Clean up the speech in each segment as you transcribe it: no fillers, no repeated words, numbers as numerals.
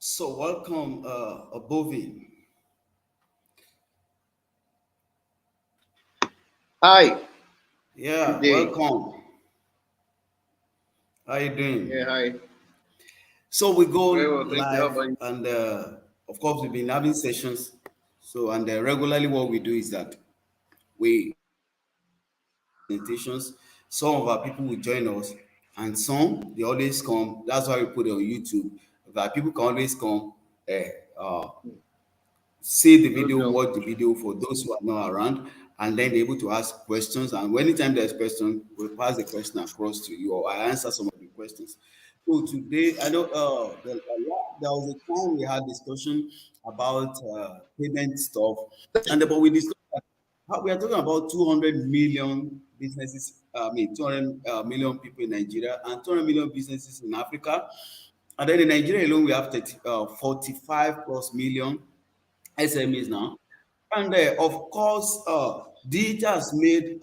So welcome, Abovin. Hi, good Yeah, day. welcome. How you Yeah, doing? hi. So we Very go well, thank you. How live, about you? and of course we've been having sessions. So and regularly, what we do is that presentations. Some of our people will join us, and some they always come. That's why we put it on YouTube. That people can always come. Uh, See the No video, doubt. watch the video for those who are not around, and then they're able to ask questions. And anytime there's question, we'll pass the question across to you, or I answer some of the questions. So today, I know there was a time we had discussion about payment stuff, and but we discussed that we are talking about 200 million businesses. I mean, 200 million people in Nigeria and 200 million businesses in Africa. And then in Nigeria alone, we have 45 plus million SMEs now. And of course, digital has made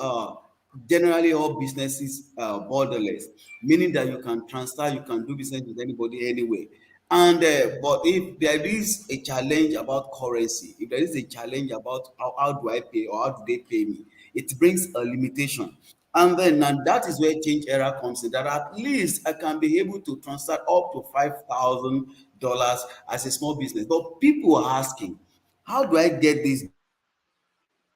generally all businesses borderless, meaning that you can transfer, you can do business with anybody anyway. And but if there is a challenge about currency, if there is a challenge about how do I pay or how do they pay me, it brings a limitation. And that is where change era comes in. That at least I can be able to transfer up to $5,000 as a small business. But people are asking, how do I get this?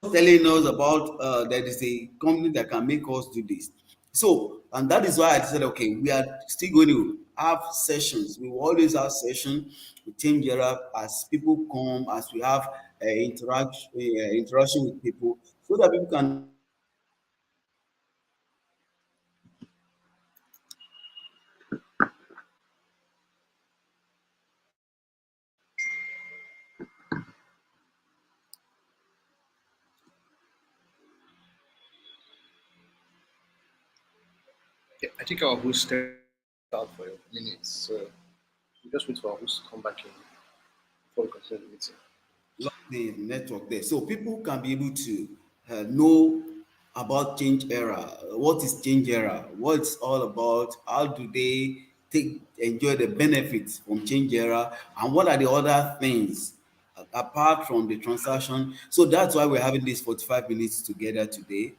Telling us about there is a company that can make us do this. So, and that is why I said, okay, we are still going to have sessions. We will always have sessions with Team Gerard as people come, as we have interaction with people, so that people can Yeah, I think our host stepped out for a minute, so we just wait for our host to come back in before we continue the meeting. lock the network there. So people can be able to know about change era. What is change era? What it's all about? How do they enjoy the benefits from change era? And what are the other things apart from the transaction? So that's why we're having this 45 minutes together today,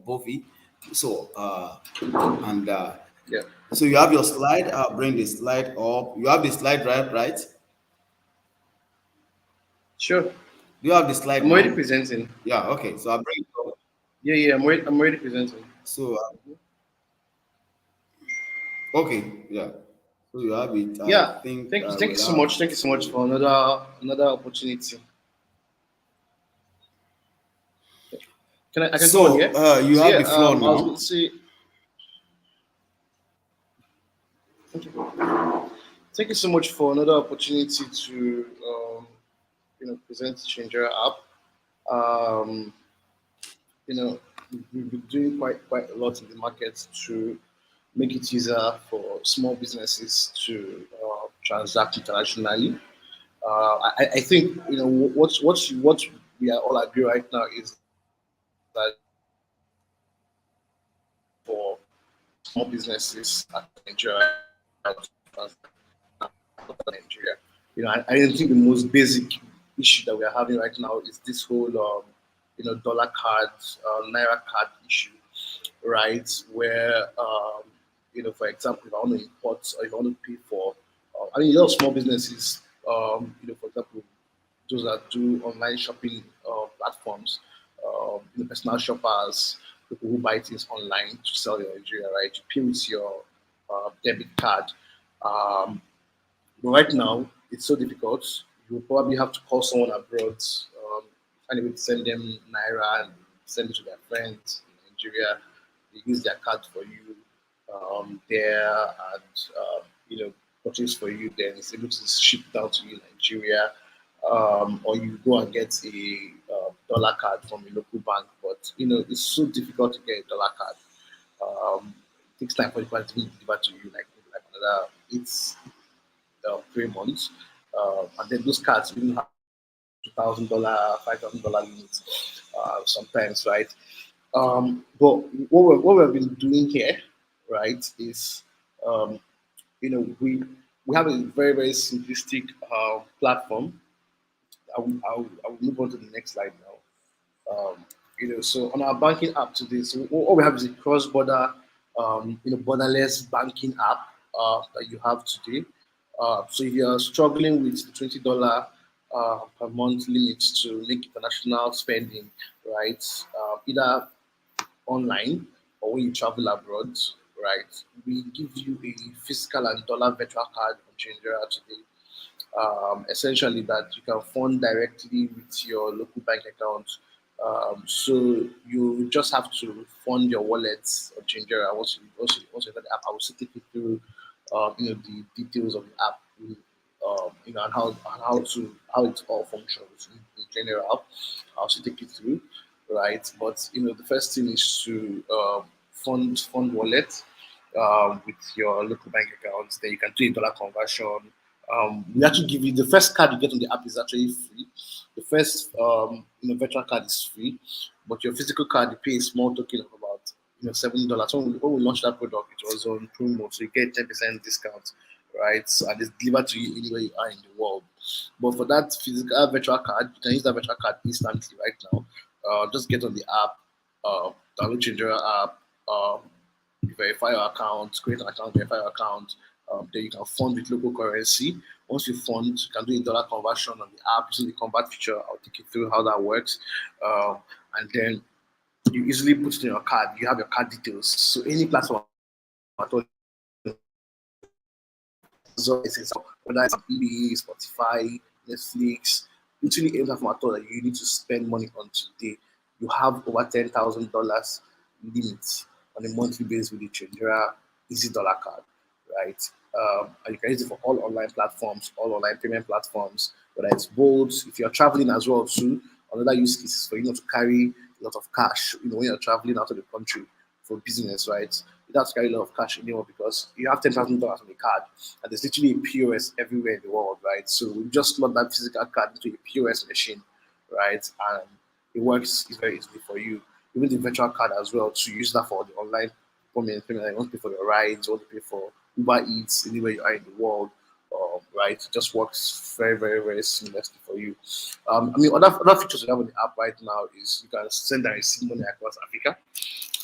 Bovi. So and Yeah, so you have your slide. I'll bring the slide up. You have the slide right? sure. Do you have the slide I'm already now? presenting. Yeah, okay. So I'll bring it up. Yeah, I'm already presenting. So, okay, yeah. So you have it. I Yeah, think thank you we'll so have much. Thank you so much to. for another opportunity. I can go on, So yeah? you So have yeah, the floor I was going now. to say thank you so much for another opportunity to present Changer app. Um, we've been doing quite a lot in the market to make it easier for small businesses to transact internationally. I think what we are all agree right now is that for small businesses at Nigeria Nigeria. I don't think the most basic issue that we are having right now is this whole, dollar card, naira card issue, right? Where, for example, if I want to import or if I want to pay for, a lot of small businesses, for example, those that do online shopping platforms, personal shoppers, people who buy things online to sell in Nigeria, right? You pay with your debit card. Um, but right now, it's so difficult. You will probably have to call someone abroad, find a way to send them naira and send it to their friends in Nigeria. They use their card for you there and purchase for you. Then it's able to ship down to you in Nigeria, or you go and get a dollar card from a local bank. But it's so difficult to get a dollar card. It takes time for the card to be delivered to you, like another it's 3 months. And then those cards even have $2,000, $5,000 limits sometimes, right? But what we've been doing here, right, is um, we We have a very, very simplistic platform. I will move on to the next slide now. So on our banking app today, so all we have is a cross-border, borderless banking app that you have today. So if you are struggling with the $20 per month limit to make international spending, right? Either online or when you travel abroad, right? We give you a physical and dollar virtual card on Chandra today, essentially that you can fund directly with your local bank account. So you just have to fund your wallet or change your once you got the app. I will still take you through the details of the app, and how it all functions in general. I'll still take you through, right? But the first thing is to fund wallet with your local bank accounts. Then you can do a dollar conversion. We actually give you the first card you get on the app is actually free. The first virtual card is free, but your physical card you pay a small token of about $7. When we launched that product, it was on promo, so you get 10% discount, right? So, and it's delivered to you anywhere you are in the world. But for that physical virtual card, you can use that virtual card instantly right now. Just get on the app, download your app, verify your account, create an account, verify your account. Then you can fund with local currency. Once you fund, you can do a dollar conversion on the app using the convert feature. I'll take you through how that works. And then you easily put it in your card. You have your card details. So any platform at all, whether it's eBay, Spotify, Netflix, literally any platform at all that you need to spend money on today, you have over $10,000 limit on a monthly basis with the Chandra Easy Dollar Card, right? And you can use it for all online platforms, all online payment platforms, whether it's Bolt, if you're traveling as well too. Another use case is for you not to carry a lot of cash, when you're traveling out of the country for business, right? You don't have to carry a lot of cash anymore because you have $10,000 on the card, and there's literally a POS everywhere in the world, right? So we just slot that physical card into a POS machine, right? And it works very easily for you. Even the virtual card as well to use that for the online payment. You want to pay for your rides, you want to pay for Uber Eats anywhere you are in the world, right? It just works very, very, very seamlessly for you. Other features we have on the app right now is you can send and receive money across Africa,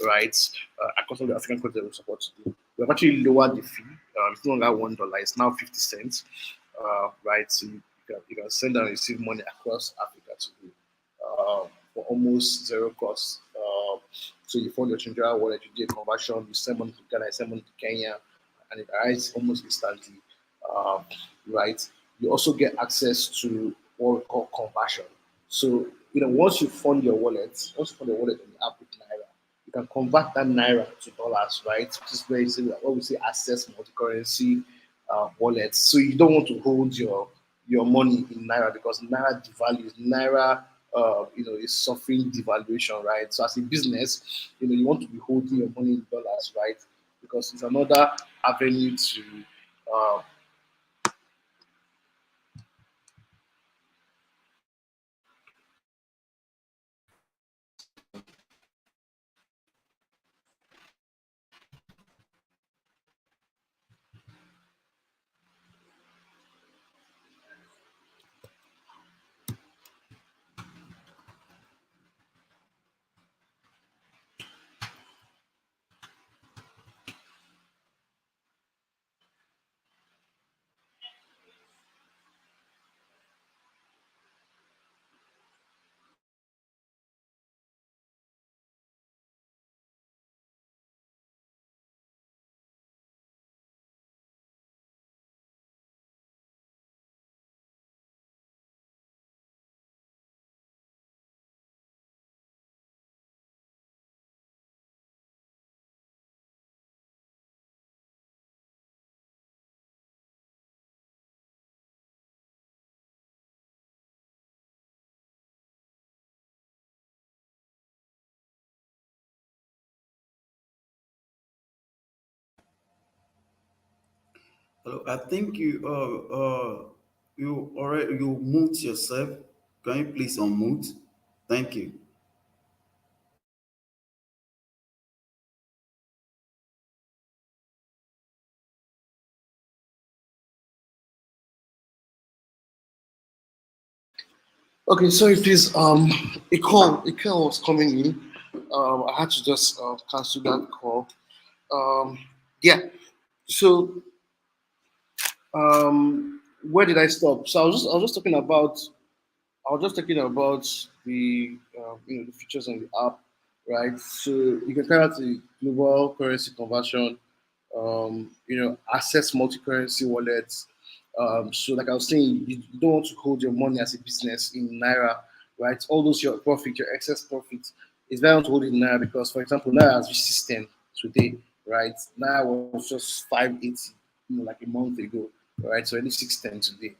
right? Across all the African countries that we support to do. We have actually lowered the fee. It's no longer $1; it's now 50 cents, right? So you can send and receive money across Africa to do for almost zero cost. So you fund your Chandra wallet, you do a conversion, you send money to Ghana, you send money to Kenya, and it arrives almost instantly, uh, right? You also get access to what we call conversion. So once you fund your wallet on the app with Naira, you can convert that Naira to dollars, right? Which is where you say what we say access multi-currency wallets. So you don't want to hold your money in Naira because Naira devalues. Naira is suffering devaluation, right? So as a business, you want to be holding your money in dollars, right? Because it's another avenue to uh, Hello, I think you already you mute yourself. Can you please unmute? Thank you. Okay, sorry, please. A call was coming in. I had to just cancel that call. Um, yeah. So, where did I stop? So I was just talking about the the features on the app, right? So you can carry out the global currency conversion, access multi-currency wallets. So like I was saying, you don't want to hold your money as a business in naira, right? All those your profit, your excess profit, is better to hold it in naira because, for example, naira has reached system today, right? Naira was just 580, like a month ago, right? So only 610 today.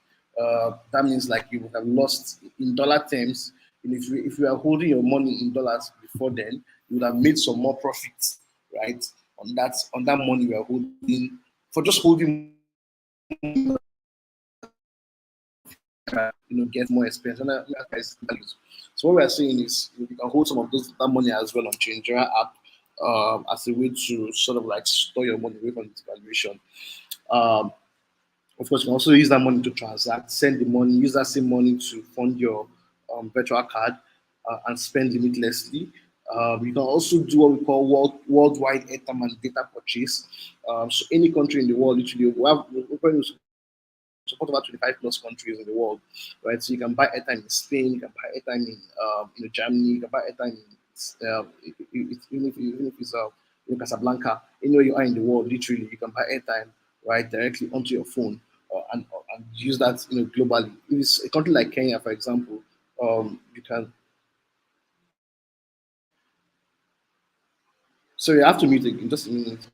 That means like you would have lost in dollar terms. And if you are holding your money in dollars before then, you would have made some more profits, right? On that money you are holding for just holding money in dollars, get more experience. And that is values. So what we are saying is you can hold some of that money as well on Changera app as a way to sort of like store your money away from the devaluation. Um, Of course, you can also use that money to transact, send the money, use that same money to fund your virtual card and spend limitlessly. You can also do what we call worldwide airtime and data purchase. So any country in the world, literally, we probably support over 25 plus countries in the world, right? So you can buy airtime in Spain, you can buy airtime in Germany, you can buy airtime in even if it's in Casablanca, anywhere you are in the world, literally, you can buy airtime right directly onto your phone and use that globally. If it's a country like Kenya, for example, you can. Sorry, I have to mute again. Just a minute.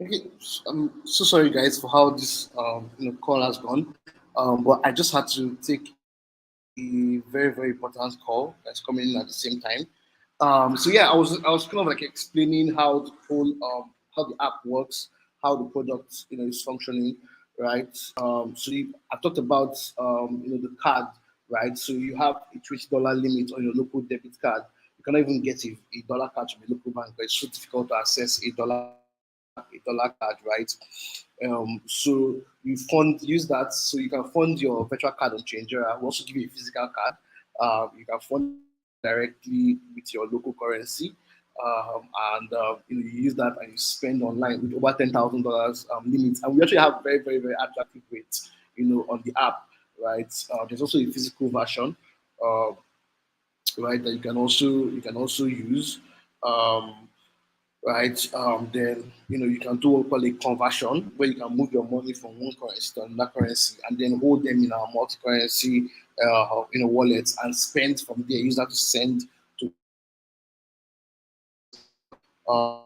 Okay, so sorry guys for how this call has gone, but I just had to take a very very important call that's coming in at the same time. So yeah, I was kind of like explaining how the whole how the app works, how the product is functioning, right? I talked about the card, right? So you have a $20 limit on your local debit card. You cannot even get a dollar card from a local bank, but it's so difficult to access a dollar card, right? So you use that so you can fund your virtual card on Changera. We also give you a physical card. You can fund directly with your local currency. And you use that and you spend online with over $10,000 limits. And we actually have very, very, very attractive rates, on the app, right? There's also a physical version, uh, right, that you can also use. Um, right? Then you can do what we call a conversion, where you can move your money from one currency to another currency, and then hold them in our multi-currency, wallets, and spend from there. Use that to send to uh,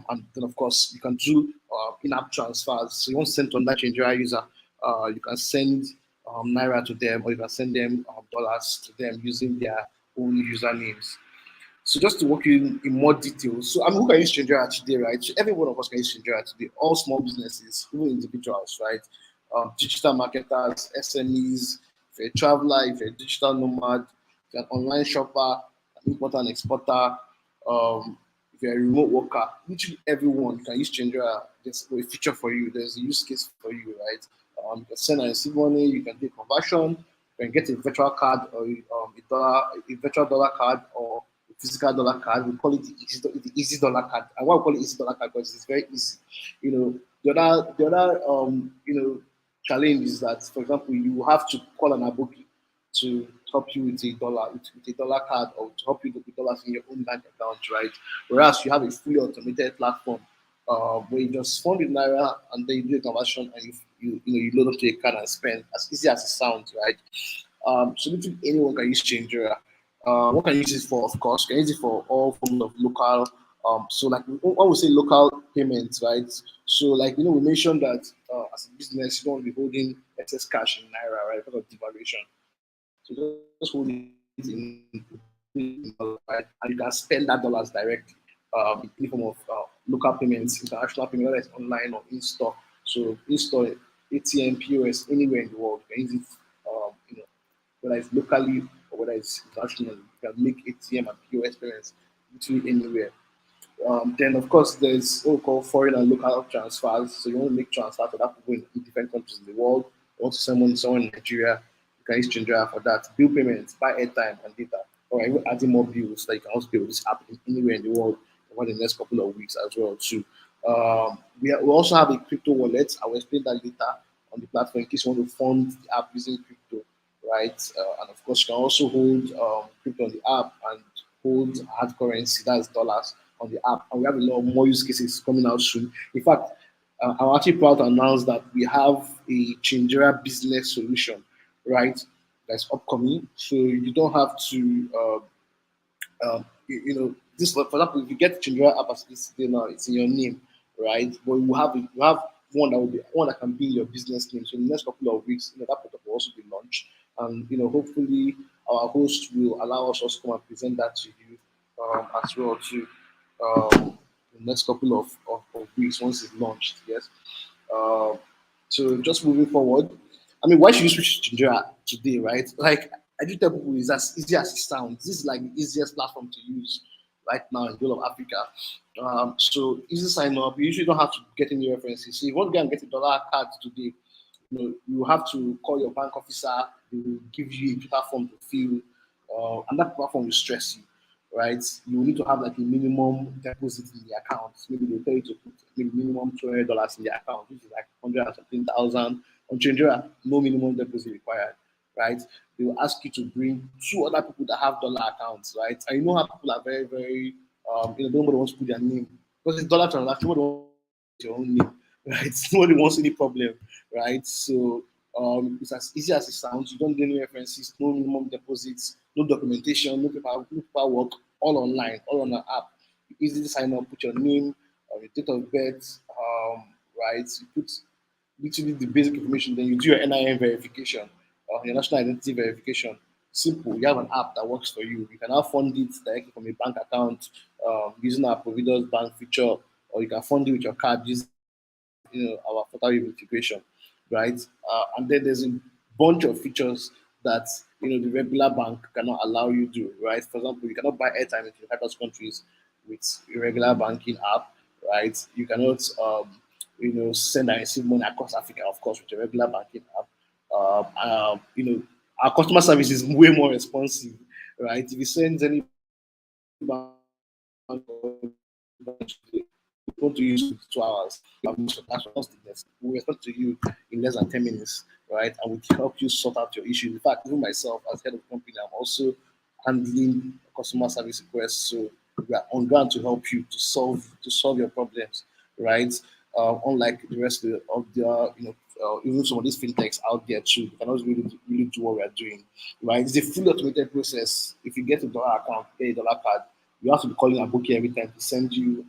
and then of course you can do in-app transfers. So you want to send to another Nigeria user, you can send naira to them, or you can send them dollars to them using their own usernames. So just to walk you in more detail. So who can use Stranger today, right? So every one of us can use Stranger today. All small businesses, even individuals, right? Digital marketers, SMEs. If you're a traveler, if you're a digital nomad, if you're an online shopper, an importer and exporter, um, if you're a remote worker, literally everyone can use Chandra. There's a feature for you. There's a use case for you, right? You can send and receive money. You can do conversion. You can get a virtual card or a virtual dollar card or a physical dollar card. We call it the easy dollar card. And why we call it easy dollar card because it's very easy. You know, the other challenge is that, for example, you have to call an aboki to help you with a dollar card or to help you with dollars in your own bank account, right? Whereas you have a fully automated platform where you just fund in naira and then you do a conversion and you load up to a card and spend as easy as it sounds, right? So literally anyone can use Changer. What can you use it for? Of course, you can use it for all forms of local. So like when we say local payments, right? So like we mentioned that as a business, you don't want to be holding excess cash in naira, right? Because of devaluation. So just hold it right? And you can spend that dollars directly in the form of local payments, international payment, whether it's online or in store. So in store, ATM, POS, anywhere in the world, you can use it. Whether it's locally or whether it's internationally, you can make ATM and POS payments literally anywhere. Then, of course, there's what we call foreign and local transfers. So you want to make transfers to that people in different countries in the world. You want to send money to someone in Nigeria, you can use Nigeria for that. Bill payments, buy airtime and data, or even adding more bills that you can also pay with this app anywhere in the world over the next couple of weeks as well too. We also have a crypto wallet. I will explain that later on the platform in case you want to fund the app using crypto, right? And of course, you can also hold crypto on the app and hold hard currency, that's dollars, on the app. And we have a lot more use cases coming out soon. In fact, I'm actually proud to announce that we have a Changera business solution, right? That's upcoming. So you don't have to this for example, if you get Chandra app as this today now, it's in your name, right? But you have one that will be one that can be your business name. So in the next couple of weeks, that product will also be launched, and hopefully our host will allow us also come and present that to you as well too. In the next couple of weeks once it's launched, yes. Um, so just moving forward, I mean, why should you switch to Nigeria today, right? Like I do tell people, it's as easy as it sounds. This is like the easiest platform to use right now in the whole of Africa. So easy sign up. You usually don't have to get any references. So if you want to go and get a dollar card today, you have to call your bank officer. They will give you a paper form to fill, and that paper form will stress you, right? You will need to have like a minimum deposit in the account. Maybe they'll tell you to put maybe minimum $200 in the account, which is like 100,000. On Chandra, no minimum deposit required, right? They will ask you to bring two other people that have dollar accounts, right? And you know how people are very, very, nobody wants to put their name because it's dollar transaction. Nobody wants your own name, right? Nobody wants any problem, right? So it's as easy as it sounds. You don't do any references, no minimum deposits, no documentation, no paperwork, all online, all on an app. You easily sign up, put your name, your date of birth, right? You put literally the basic information, then you do your NIN verification, your national identity verification. Simple. You have an app that works for you. You can now fund it directly from a bank account using our Providers Bank feature, or you can fund it with your card using our portal integration, right? And then there's a bunch of features that the regular bank cannot allow you to do, right? For example, you cannot buy airtime in the countries with a regular banking app, right? You cannot send and receive money across Africa, of course, with a regular banking app. Our customer service is way more responsive, right? If you send any bank want to use 2 hours. We respond to you in less than 10 minutes, right? And we help you sort out your issue. In fact, even myself as head of company, I'm also handling customer service requests. So we are on ground to help you to solve your problems, right? Unlike the rest of the even some of these fintechs out there too, you cannot really do what we are doing, right? It's a fully automated process. If you get a dollar account, get a dollar card, you have to be calling a bookie every time to send you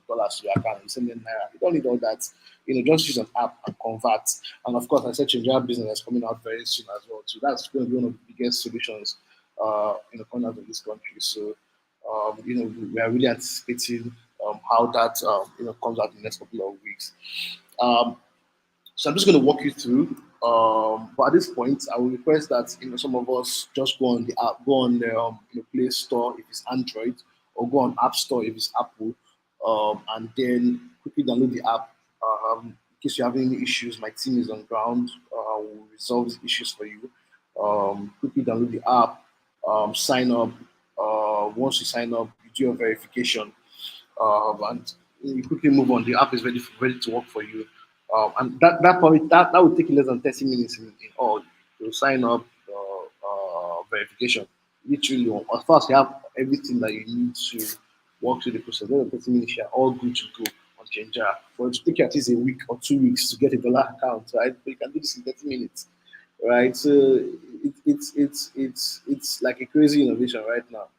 dollars to your account. You send them naira. You don't need all that. Just use an app and convert. And of course, I said Chandra business is coming out very soon as well. So that's going to be one of the biggest solutions coming out of this country. So we are really anticipating how that comes out in the next couple of weeks. So I'm just going to walk you through. But at this point, I will request that some of us just go on the app, go on the Play Store if it's Android, or go on App Store if it's Apple, and then quickly download the app. In case you have any issues, my team is on ground. Will resolve the issues for you. Quickly download the app, sign up. Once you sign up, you do your verification, and you quickly move on. The app is ready to work for you, and that probably that will take you less than 30 minutes in all. You sign up, verification. Literally, as far as you have everything that you need to walk through the process, less than 30 minutes, you're all good to go on Ginger. For it to take you at least a week or 2 weeks to get a dollar account, right? But you can do this in 30 minutes, right? So it's like a crazy innovation right now.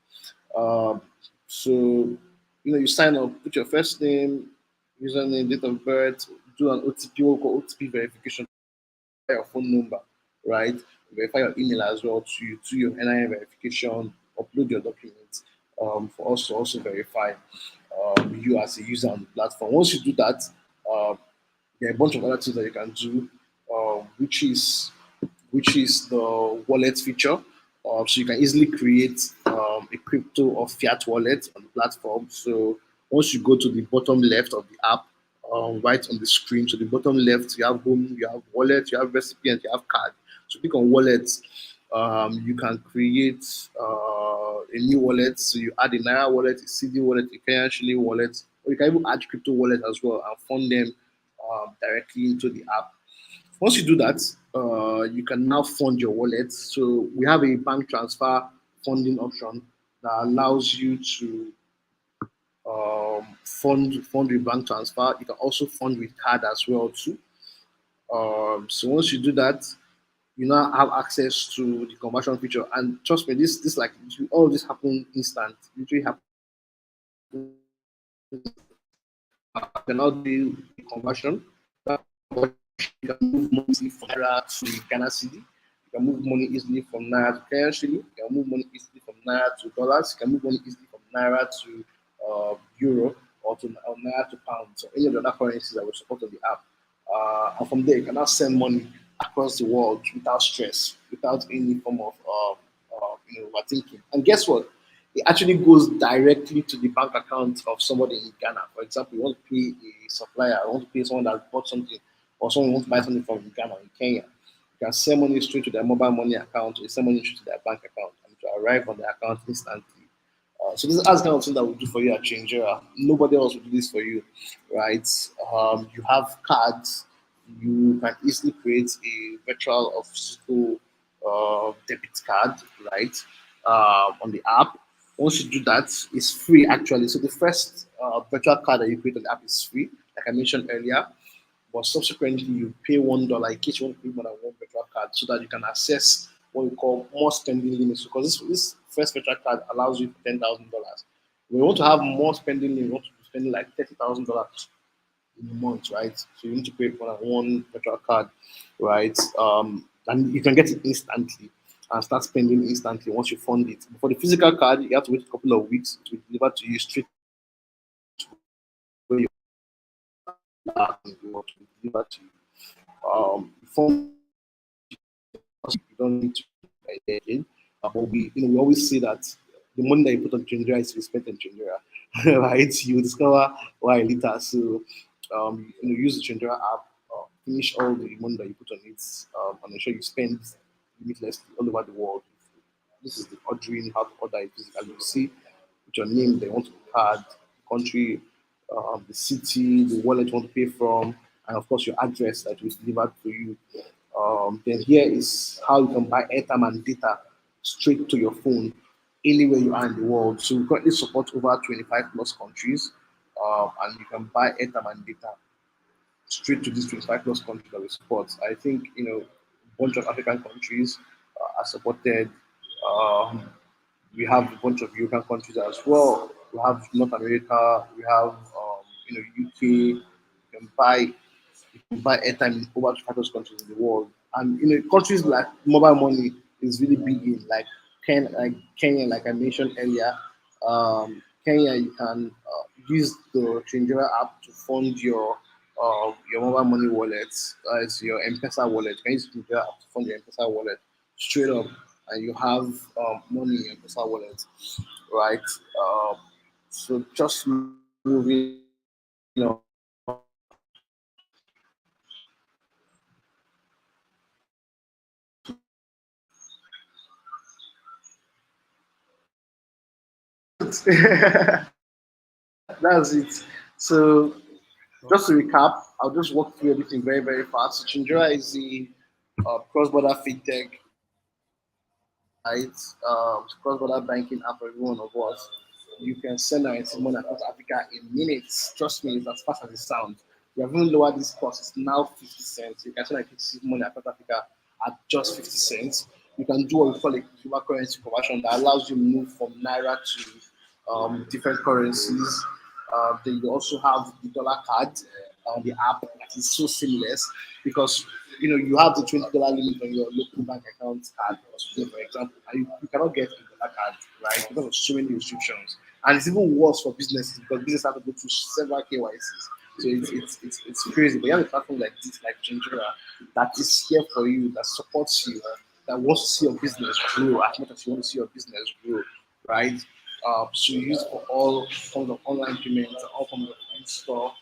Um, so you sign up, put your first name, username, date of birth, do an OTP, what we call OTP verification, your phone number, right? Verify your email as well to do your NIN verification, upload your documents for us to also verify you as a user on the platform. Once you do that, um, there are a bunch of other things that you can do, which is the wallet feature. So you can easily create a crypto or fiat wallet on the platform. So once you go to the bottom left of the app, right on the screen, so the bottom left, you have home, you have wallet, you have recipe, and you have card. So click on wallets. You can create a new wallet. So you add a Naira wallet, a CD wallet, a Kenyan shilling wallet, or you can even add crypto wallet as well and fund them directly into the app. Once you do that, you can now fund your wallet. So we have a bank transfer funding option that allows you to fund with bank transfer. You can also fund with card as well too. So once you do that, you now have access to the conversion feature. And trust me, this like all this happen instant. Usually happen. You can now do the conversion. You can move money easily from Naira to Ghana cedi. You can move money easily from Naira to Kenyan shilling. You can move money easily from Naira to dollars. You can move money easily from Naira to Euro or to Naira to pounds. So any of the other currencies that we support on the app. And from there, you can now send money across the world without stress, without any form of overthinking. And guess what? It actually goes directly to the bank account of somebody in Ghana. For example, you want to pay a supplier, you want to pay someone that bought something, or someone wants to buy something from Ghana or in Kenya. You can send money straight to their mobile money account, or you send money straight to their bank account, and it will arrive on their account instantly. So this is the kind of thing that we do for you at Changera. Nobody else will do this for you, right? You have cards. You can easily create a virtual or physical debit card, right, on the app. Once you do that, it's free actually. So the first virtual card that you create on the app is free, like I mentioned earlier. But subsequently, you pay $1 in case you want to pay more than one virtual card, so that you can access what we call more spending limits. Because this first virtual card allows you $10,000. We want to have more spending limit. We want to be spending like $30,000 in a month, right? So you need to pay for one virtual card, right? And you can get it instantly and start spending instantly once you fund it. For the physical card, you have to wait a couple of weeks to be delivered to you straight where you want to be delivered to you. Fund, you don't need to buy it again. But we always say that the money that you put on Chandra is spent on Chandra, right? You discover why later. So use the Chandra app, finish all the money that you put on it, and ensure you spend limitlessly all over the world. This is the ordering, how to order it physically. You see with your name, they want to card, the country, the city, the wallet you want to pay from, and of course your address that was delivered to you. Then here is how you can buy airtime and data straight to your phone anywhere you are in the world. So we currently support over 25 plus countries, and you can buy airtime and data straight to these 25 plus countries that we support. I think, a bunch of African countries are supported. Um, we have a bunch of European countries as well. We have North America. We have, UK. You can buy airtime in over 25 countries in the world. And countries like mobile money is really big in Kenya, like I mentioned earlier. Kenya, you can use the Changera app to fund your mobile money wallet, as your M-Pesa wallet. You can use Changera app to fund your M-Pesa wallet straight up, and you have money in your M-Pesa wallet, right? So just moving on. That's it. So just to recap, I'll just walk through everything very, very fast. So Chindra is the cross-border fintech, right? Cross-border banking app for every one of us. You can send our money across Africa in minutes. Trust me, it's as fast as it sounds. We have even lowered this cost. It's now 50 cents. You can send money across Africa at just 50 cents. You can do what we call a consumer currency conversion that allows you to move from naira to different currencies. Then you also have the dollar card on the app that is so seamless because you have the $20 limit on your local bank account card, for example, and you cannot get a dollar card, right? Because of so many restrictions. And it's even worse for businesses because businesses have to go through several KYCs. So it's crazy. But you have a platform like this, like Gingera, that is here for you, that supports you, that wants to see your business grow as much as you want to see your business grow, right? So you use for all forms of online payments, all forms of in-store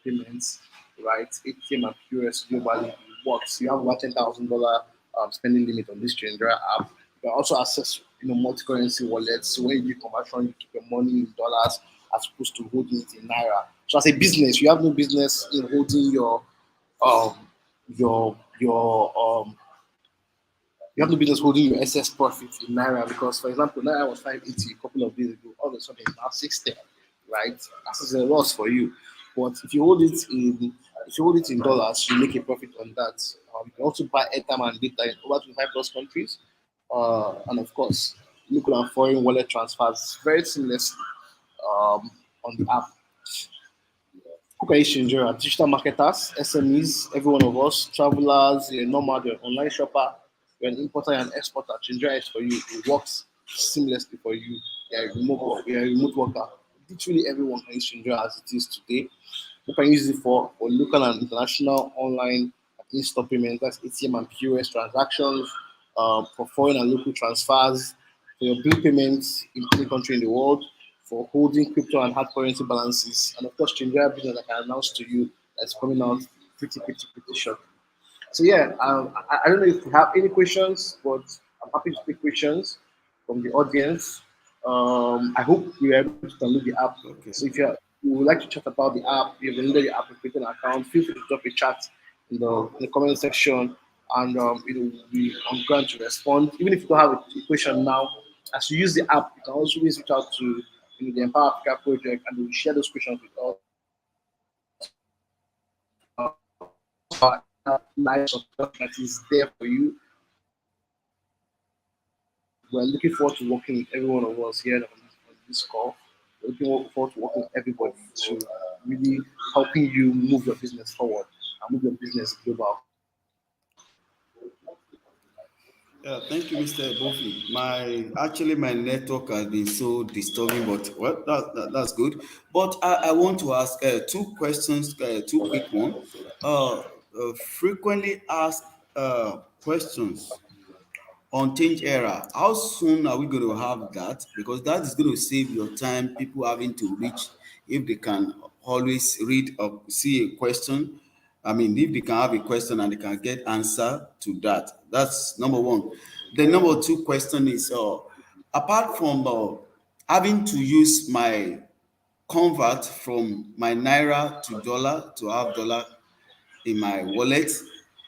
payments, right? ATM and POS globally it works. You have over $10,000 spending limit on this Chandra app. You can also access multi-currency wallets. So when you do conversion, you keep your money in dollars as opposed to holding it in naira. So as a business, you have no business in holding um your you have no business holding your excess profit in naira because, for example, naira was 580 a couple of days ago. All of a sudden, it's now 610, right? That's a loss for you. But if you hold it in dollars, you make a profit on that. You can also buy airtime and data in over 25 plus countries, and of course, local and foreign wallet transfers very seamlessly on the app. Who exchange digital marketers, SMEs, every one of us, travelers, a nomad, you're an online shopper, you're an importer and exporter. Chinja is for you. It works seamlessly for you. You're a remote worker. Literally everyone can use Chinja as it is today. You can use it for local and international online in-store payments, that's ATM and POS transactions, for foreign and local transfers, for your bill payments in any country in the world, for holding crypto and hard currency balances, and of course, Chinja business I can announce to you that's coming out pretty short. So yeah, I don't know if you have any questions, but I'm happy to take questions from the audience. I hope we are able to download the app. So Okay. if you would like to chat about the app, you've downloaded the app and created an account, feel free to drop a chat in the comment section, and I'm going to respond. Even if you don't have a question now, as you use the app, you can also always reach out to the Empower Africa project, and we'll share those questions with us. Live support that is there for you. We're looking forward to working with every one of us here on this call. We're looking forward to working with everybody to really helping you move your business forward and move your business global. Yeah, thank you, Mr. Bofi. My network has been so disturbing, but well, that's good. But I want to ask two questions, two quick one. Frequently asked questions on change era. How soon are we going to have that? Because that is going to save your time. People having to reach if they can always read or see a question. I mean, if they can have a question and they can get answer to that. That's number one. The number two question is apart from having to use my convert from my naira to dollar to have dollar in my wallet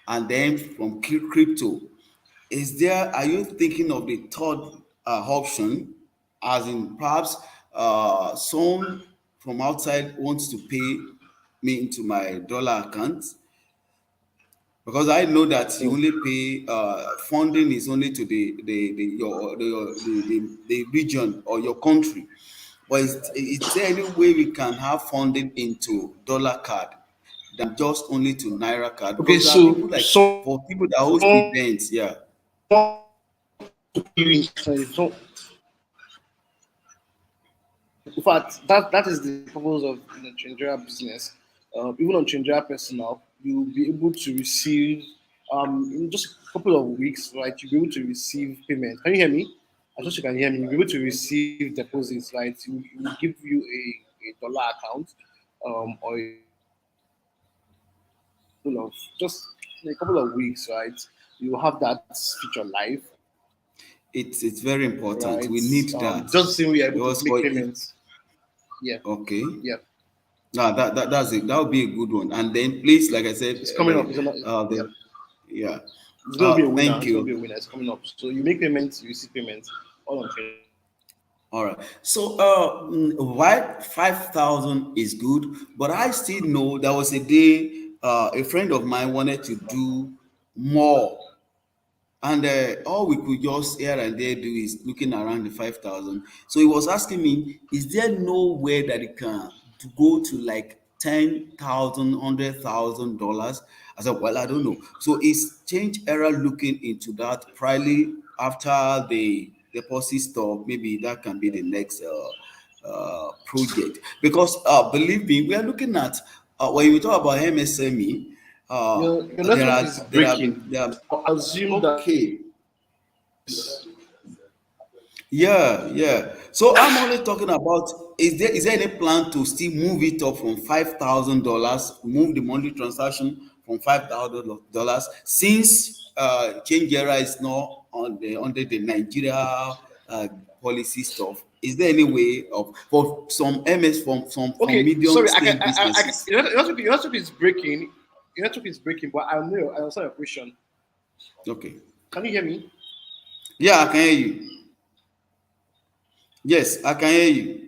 and then from crypto, are you thinking of the third option, as in perhaps someone from outside wants to pay me into my dollar account? Because I know that you only pay funding is only to the region or your country. But is there any way we can have funding into dollar card than just only to naira card? Okay, Because there are so people like someone for people that host to events, yeah. pay you internationally. So, in fact, that is the purpose of Chandra business. Even on Chandra personal, you'll be able to receive in just a couple of weeks, right? You'll be able to receive payment. Can you hear me? as much as you can hear me, you'll be able to receive deposits, right? It will give you a dollar account, or a couple of just in a couple of weeks, right? You will have that feature live, It's very important. right? We need that Just the same way you're able to because make payments. Yeah, okay. yeah. Now that's it. That would be a good one. And then please, like I said, It's coming up. It's not, yeah. the yeah. It's gonna be a winner. Thank It's gonna be a you. winner. It's coming up. So you make payments, you receive payments, all on change. All right. So, why 5,000 is good, but I still know there was a day a friend of mine wanted to do more. And all we could just here and there do is looking around the 5,000. So he was asking me, is there no way that it can to go to like 10,000, $100,000? I said, well, I don't know. So is Change Era looking into that? Probably after the deposit stop, maybe that can be the next project. Because believe me, we are looking at when we talk about MSME, Your there network are is there are breaking. there are I assume that okay. Yeah, yeah. So I'm only talking about is there any plan to still move it up from $5,000, move the monthly transaction from $5,000 since change era is not on the under the Nigeria uh, policy stuff. Is there any way of for some MS from okay. medium Sorry, scale businesses? your network is breaking. Your network is breaking, but I know I understand your question. Okay. Can you hear me? Yeah, I can hear you. Yes, I can hear you.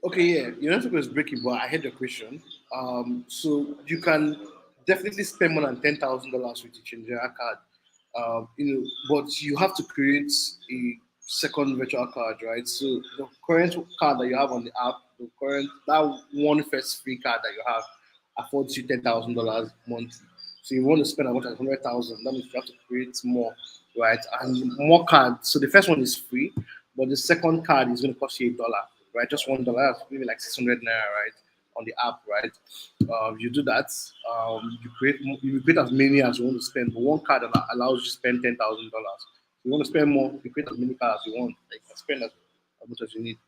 Okay, yeah, your network was breaking, but I heard your question. So you can definitely spend more than $10,000 with the Chandra card. But you have to create a second virtual card, right? So the current card that you have on the app, that one first free card that you have affords you $10,000 monthly. So you want to spend as much as 100,000. That means you have to create more, right? And more cards. So the first one is free, but the second card is going to cost you $1, right? Just $1, maybe like 600 naira, right? On the app, right? You do that. You create as many as you want to spend. But one card allows you to spend $10,000. You want to spend more, you create as many cards as you want. Like, you can spend as much as you need.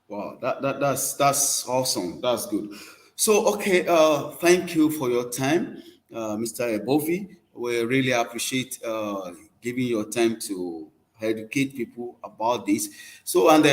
Wow, that's awesome. That's good. So, okay, thank you for your time, Mr. Ebovi. We really appreciate giving your time to educate people about this. So, and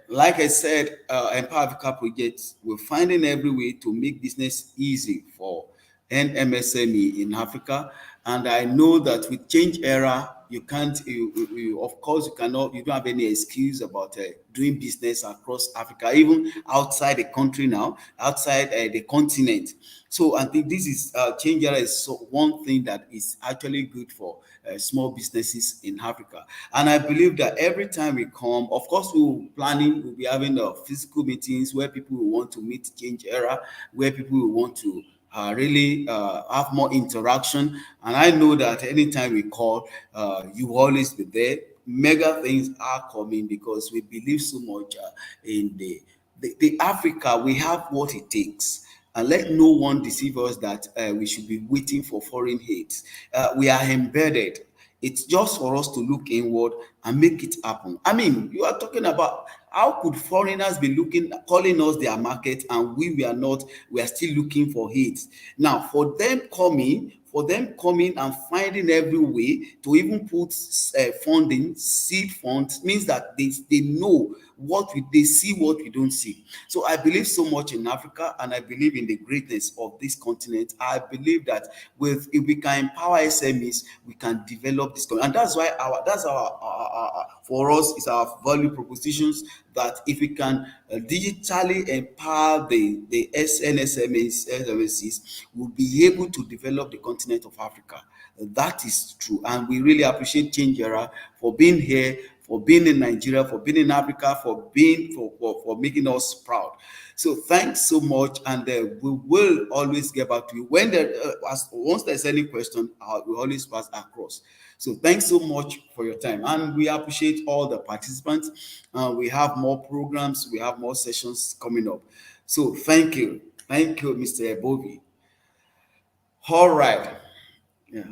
like I said, Empower Africa projects, we're finding every way to make business easy for and MSME in Africa. And I know that with change era, you can't, of course, you cannot, you don't have any excuse about doing business across Africa, even outside the country now, outside the continent. So I think this is change era is one thing that is actually good for small businesses in Africa. And I believe that every time we come, of course, we'll be having physical meetings where people will want to meet change era, where people will want to really have more interaction. And I know that anytime we call, you will always be there. Mega things are coming because we believe so much in the Africa. We have what it takes. And let no one deceive us that we should be waiting for foreign aid. We are embedded. It's just for us to look inward and make it happen. I mean, you are talking about how could foreigners be looking, calling us their market, and we are not, we are still looking for it. Now, for them coming and finding every way to even put funding, seed funds, means that they know they see what we don't see. So I believe so much in Africa, and I believe in the greatness of this continent. I believe that if we can empower SMEs, we can develop this, and that's why for us is our value propositions, that if we can digitally empower the SNSMEs, we'll be able to develop the continent of Africa. That is true, and we really appreciate Change Era for being here, for being in Nigeria, for being in Africa, for being for making us proud. So thanks so much, and we will always get back to you when once there's any question. We always pass across. So thanks so much for your time, and we appreciate all the participants. We have more programs, we have more sessions coming up. So thank you, Mr. Ebovi. All right. Yeah.